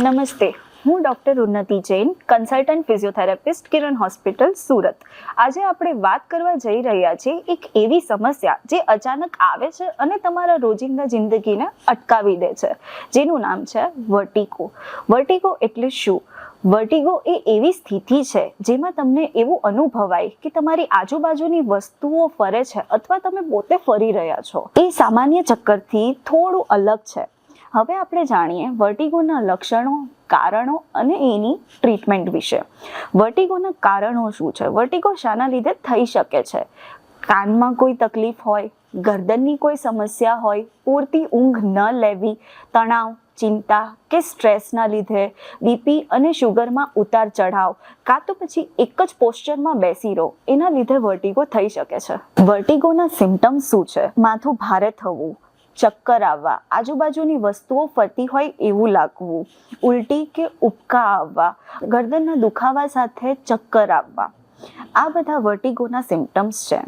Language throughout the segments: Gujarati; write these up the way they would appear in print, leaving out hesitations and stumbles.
નમસ્તે, હું ડૉક્ટર ઉન્નતિ જૈન, કન્સલ્ટન્ટ ફિઝિયોથેરાપિસ્ટ, કિરણ હોસ્પિટલ, સુરત. આજે આપણે વાત કરવા જઈ રહ્યા છીએ એક એવી સમસ્યા જે અચાનક આવે છે અને તમારા રોજિંદા જિંદગીને અટકાવી દે છે, જેનું નામ છે વર્ટિગો. વર્ટિગો એટલે શું? વર્ટિગો એ એવી સ્થિતિ છે જેમાં તમને એવું અનુભવાય કે તમારી આજુબાજુની વસ્તુઓ ફરે છે અથવા તમે પોતે ફરી રહ્યા છો. એ સામાન્ય ચક્કરથી થોડું અલગ છે. હવે આપણે જાણીએ વર્ટિગોના લક્ષણો, કારણો અને એની ટ્રીટમેન્ટ વિશે. વર્ટિગોના કારણો શું છે? વર્ટિગો શાના લીધે થઈ શકે છે? કાનમાં કોઈ તકલીફ હોય, ગરદનની કોઈ સમસ્યા હોય, પૂરતી ઊંઘ ન લેવી, તણાવ, ચિંતા કે સ્ટ્રેસના લીધે, બીપી અને શુગરમાં ઉતાર ચઢાવ, કાં તો પછી એક જ પોસ્ચરમાં બેસી રહો, એના લીધે વર્ટિગો થઈ શકે છે. વર્ટિગોના સિમ્ટમ્સ શું છે? માથું ભારે થવું, ચક્કર આવવા, આજુબાજુની વસ્તુઓ ફરતી હોય એવું લાગવું, ઉલટી કે ઉબકા આવવા, ગરદનના દુખાવા સાથે ચક્કર આવવા, આ બધા વર્ટિગોના સિમ્ટમ્સ છે.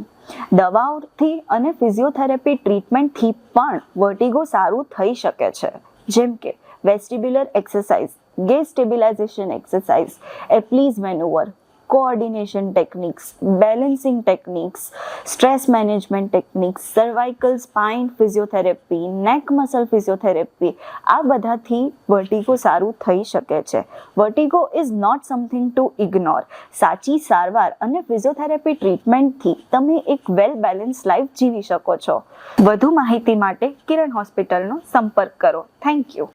દવાઓથી અને ફિઝિયોથેરાપી ટ્રીટમેન્ટથી પણ વર્ટિગો સારું થઈ શકે છે, જેમ કે vestibular exercise, gaze stabilisation exercise, Epley's manoeuvre, coordination techniques, balancing techniques, stress management techniques, cervical spine physiotherapy, neck muscle physiotherapy, આ બધાથી વર્ટિગો સારું થઈ શકે છે. Vertigo is not something to ignore. સાચી સારવાર અને ફિઝિયોથેરાપી ટ્રીટમેન્ટથી તમે એક વેલ બેલેન્સ લાઈફ જીવી શકો છો. વધુ માહિતી માટે કિરણ હોસ્પિટલનો સંપર્ક કરો. Thank you.